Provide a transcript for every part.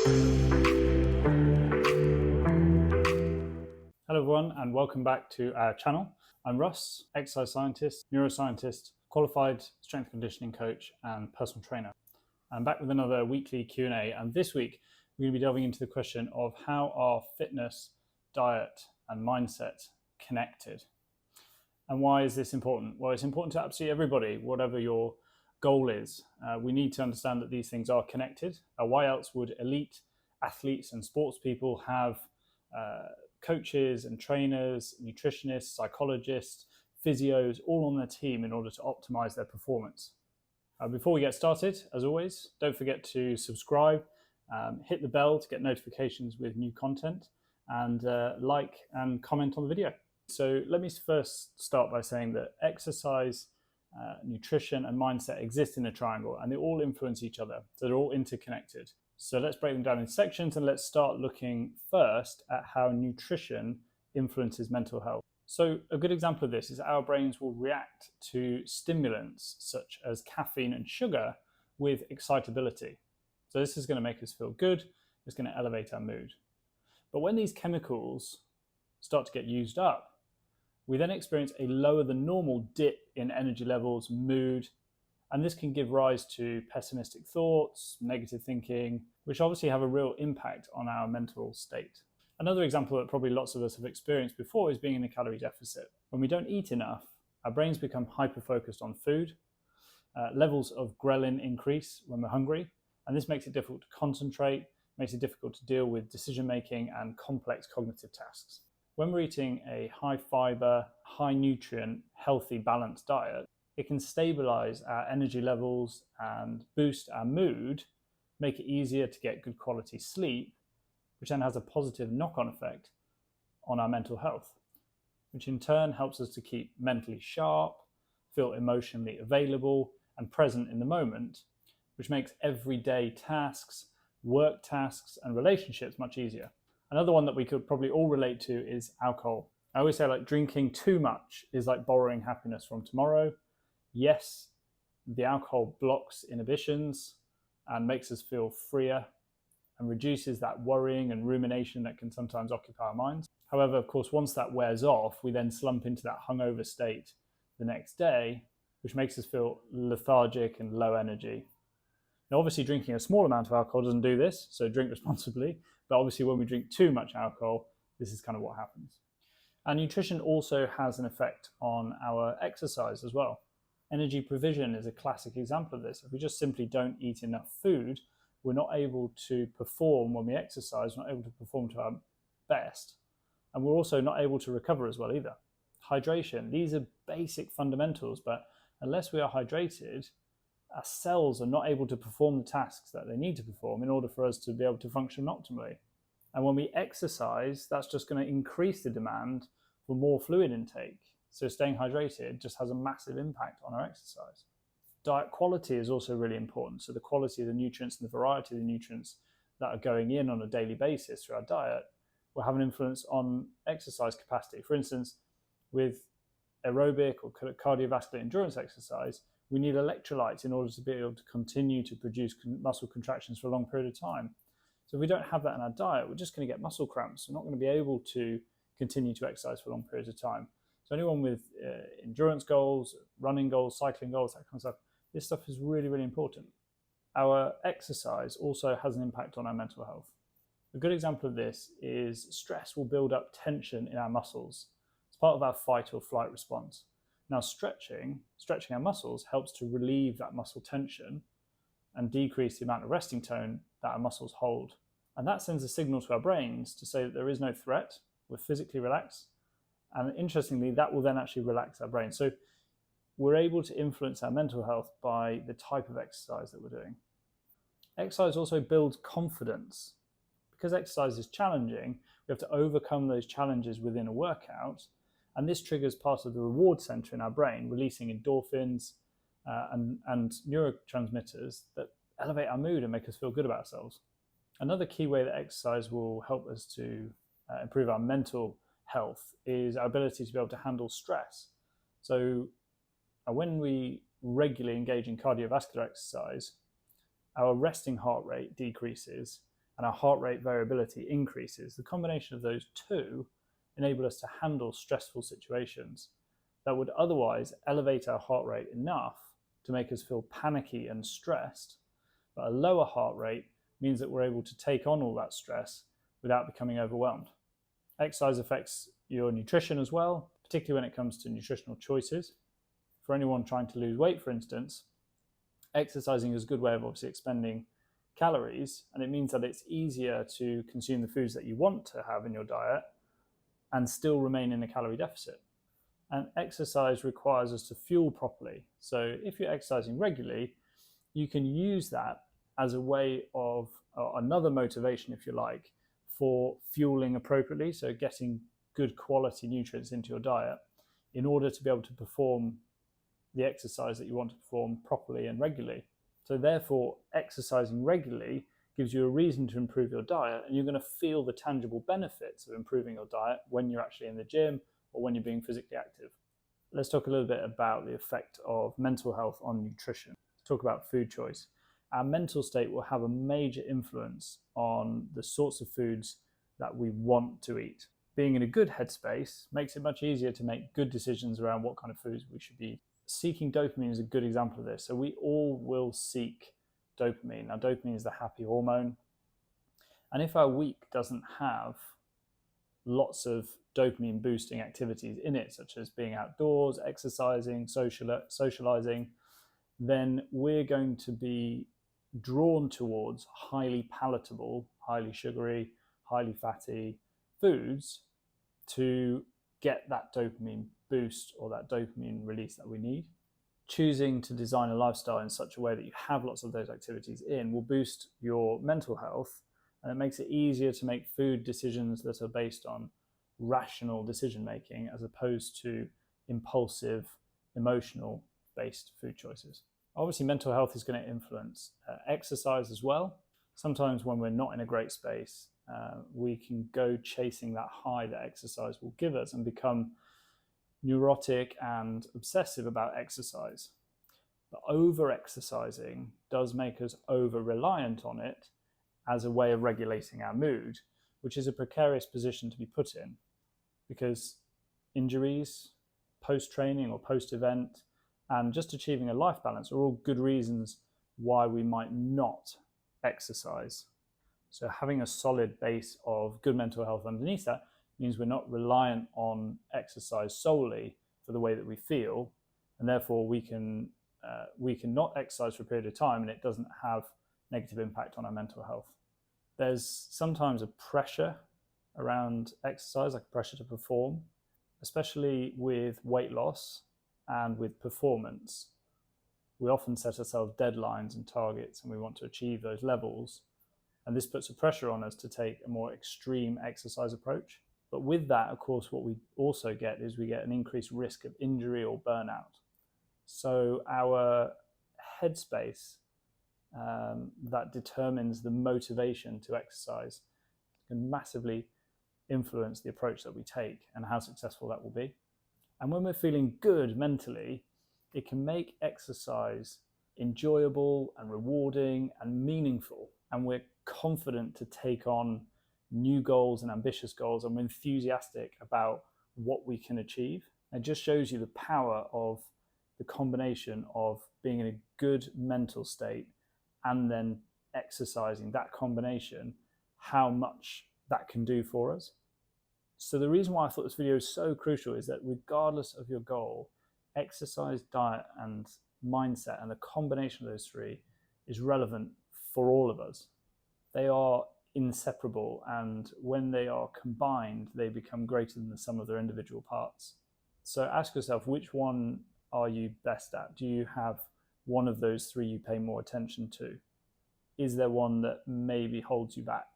Hello everyone and welcome back to our channel. I'm Russ, exercise scientist, neuroscientist, qualified strength conditioning coach and personal trainer. I'm back with another weekly Q&A, and this week we're going to be delving into the question of how are fitness, diet and mindset connected. And why is this important? Well, it's important to absolutely everybody, whatever your goal is. We need to understand that these things are connected. Why else would elite athletes and sports people have coaches and trainers, nutritionists, psychologists, physios, all on their team in order to optimize their performance? Before we get started, as always, don't forget to subscribe, hit the bell to get notifications with new content, and like and comment on the video. So let me first start by saying that exercise, nutrition, and mindset exist in a triangle, and they all influence each other. So they're all interconnected. So let's break them down in sections, and let's start looking first at how nutrition influences mental health. So a good example of this is our brains will react to stimulants such as caffeine and sugar with excitability. So this is going to make us feel good. It's going to elevate our mood. But when these chemicals start to get used up, we then experience a lower than normal dip in energy levels, mood, and this can give rise to pessimistic thoughts, negative thinking, which obviously have a real impact on our mental state. Another example that probably lots of us have experienced before is being in a calorie deficit. When we don't eat enough, our brains become hyper-focused on food. Levels of ghrelin increase when we're hungry, and this makes it difficult to concentrate, makes it difficult to deal with decision-making and complex cognitive tasks. When we're eating a high-fiber, high-nutrient, healthy, balanced diet, it can stabilize our energy levels and boost our mood, make it easier to get good quality sleep, which then has a positive knock-on effect on our mental health, which in turn helps us to keep mentally sharp, feel emotionally available and present in the moment, which makes everyday tasks, work tasks and relationships much easier. Another one that we could probably all relate to is alcohol. I always say, like, drinking too much is like borrowing happiness from tomorrow. Yes, the alcohol blocks inhibitions and makes us feel freer and reduces that worrying and rumination that can sometimes occupy our minds. However, of course, once that wears off, we then slump into that hungover state the next day, which makes us feel lethargic and low energy. Now, obviously, drinking a small amount of alcohol doesn't do this, so drink responsibly. But obviously, when we drink too much alcohol, this is kind of what happens. And nutrition also has an effect on our exercise as well. Energy provision is a classic example of this. If we just simply don't eat enough food, we're not able to perform when we exercise, we're not able to perform to our best. And we're also not able to recover as well either. Hydration, these are basic fundamentals, but unless we are hydrated, our cells are not able to perform the tasks that they need to perform in order for us to be able to function optimally. And when we exercise, that's just going to increase the demand for more fluid intake. So staying hydrated just has a massive impact on our exercise. Diet quality is also really important. So the quality of the nutrients and the variety of the nutrients that are going in on a daily basis through our diet will have an influence on exercise capacity. For instance, with aerobic or cardiovascular endurance exercise, we need electrolytes in order to be able to continue to produce muscle contractions for a long period of time. So if we don't have that in our diet, we're just going to get muscle cramps. We're not going to be able to continue to exercise for long periods of time. So anyone with endurance goals, running goals, cycling goals, that kind of stuff, this stuff is really, really important. Our exercise also has an impact on our mental health. A good example of this is stress will build up tension in our muscles. It's part of our fight or flight response. Now, stretching our muscles helps to relieve that muscle tension and decrease the amount of resting tone that our muscles hold. And that sends a signal to our brains to say that there is no threat, we're physically relaxed. And interestingly, that will then actually relax our brain. So we're able to influence our mental health by the type of exercise that we're doing. Exercise also builds confidence. Because exercise is challenging, we have to overcome those challenges within a workout. And this triggers part of the reward center in our brain, releasing endorphins and neurotransmitters that elevate our mood and make us feel good about ourselves. Another key way that exercise will help us to improve our mental health is our ability to be able to handle stress. So when we regularly engage in cardiovascular exercise, our resting heart rate decreases and our heart rate variability increases, the combination of those two enable us to handle stressful situations that would otherwise elevate our heart rate enough to make us feel panicky and stressed. But a lower heart rate means that we're able to take on all that stress without becoming overwhelmed. Exercise affects your nutrition as well, particularly when it comes to nutritional choices. For anyone trying to lose weight, for instance, exercising is a good way of obviously expending calories, and it means that it's easier to consume the foods that you want to have in your diet and still remain in a calorie deficit. And exercise requires us to fuel properly. So if you're exercising regularly, you can use that as a way of another motivation, if you like, for fueling appropriately, so getting good quality nutrients into your diet in order to be able to perform the exercise that you want to perform properly and regularly. So therefore, exercising regularly gives you a reason to improve your diet, and you're going to feel the tangible benefits of improving your diet when you're actually in the gym or when you're being physically active. Let's talk a little bit about the effect of mental health on nutrition. Let's talk about food choice. Our mental state will have a major influence on the sorts of foods that we want to eat. Being in a good headspace makes it much easier to make good decisions around what kind of foods we should eat. Seeking dopamine is a good example of this. So we all will seek dopamine. Now, dopamine is the happy hormone. And if our week doesn't have lots of dopamine boosting activities in it, such as being outdoors, exercising, socializing, then we're going to be drawn towards highly palatable, highly sugary, highly fatty foods to get that dopamine boost or that dopamine release that we need. Choosing to design a lifestyle in such a way that you have lots of those activities in will boost your mental health, and it makes it easier to make food decisions that are based on rational decision making as opposed to impulsive, emotional based food choices. Obviously, mental health is going to influence exercise as well. Sometimes when we're not in a great space, we can go chasing that high that exercise will give us and become neurotic and obsessive about exercise. But over-exercising does make us over-reliant on it as a way of regulating our mood, which is a precarious position to be put in, because injuries, post-training or post-event, and just achieving a life balance are all good reasons why we might not exercise. So having a solid base of good mental health underneath that means we're not reliant on exercise solely for the way that we feel, and therefore we can not exercise for a period of time and it doesn't have negative impact on our mental health. There's sometimes a pressure around exercise, like pressure to perform, especially with weight loss and with performance. We often set ourselves deadlines and targets and we want to achieve those levels, and this puts a pressure on us to take a more extreme exercise approach. But with that, of course, what we also get is we get an increased risk of injury or burnout. So our headspace that determines the motivation to exercise can massively influence the approach that we take and how successful that will be. And when we're feeling good mentally, it can make exercise enjoyable and rewarding and meaningful. And we're confident to take on new goals and ambitious goals, and we're enthusiastic about what we can achieve. It just shows you the power of the combination of being in a good mental state and then exercising, that combination, how much that can do for us. So the reason why I thought this video is so crucial is that regardless of your goal, exercise, diet, and mindset, and the combination of those three is relevant for all of us. They are inseparable, and when they are combined, they become greater than the sum of their individual parts. So ask yourself, which one are you best at? Do you have one of those three you pay more attention to? Is there one that maybe holds you back?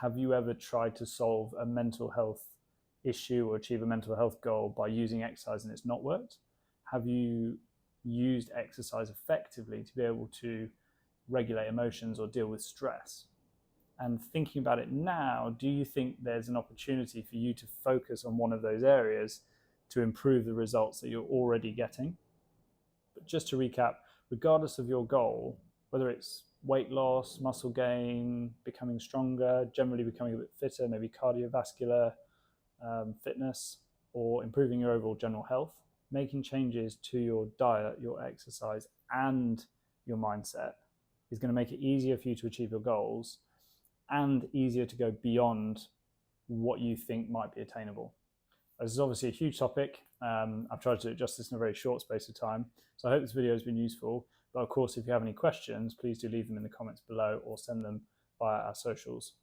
Have you ever tried to solve a mental health issue or achieve a mental health goal by using exercise and it's not worked? Have you used exercise effectively to be able to regulate emotions or deal with stress? And thinking about it now, do you think there's an opportunity for you to focus on one of those areas to improve the results that you're already getting? But just to recap, regardless of your goal, whether it's weight loss, muscle gain, becoming stronger, generally becoming a bit fitter, maybe cardiovascular fitness, or improving your overall general health, making changes to your diet, your exercise, and your mindset is going to make it easier for you to achieve your goals and easier to go beyond what you think might be attainable. This is obviously a huge topic. I've tried to do justice in a very short space of time. So I hope this video has been useful. But of course, if you have any questions, please do leave them in the comments below or send them via our socials.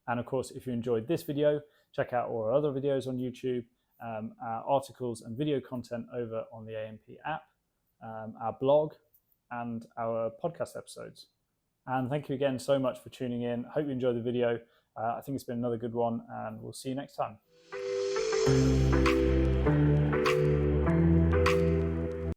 And of course, if you enjoyed this video, check out all our other videos on YouTube, our articles and video content over on the AMP app, our blog, and our podcast episodes. And thank you again so much for tuning in. I hope you enjoyed the video. I think it's been another good one, and we'll see you next time.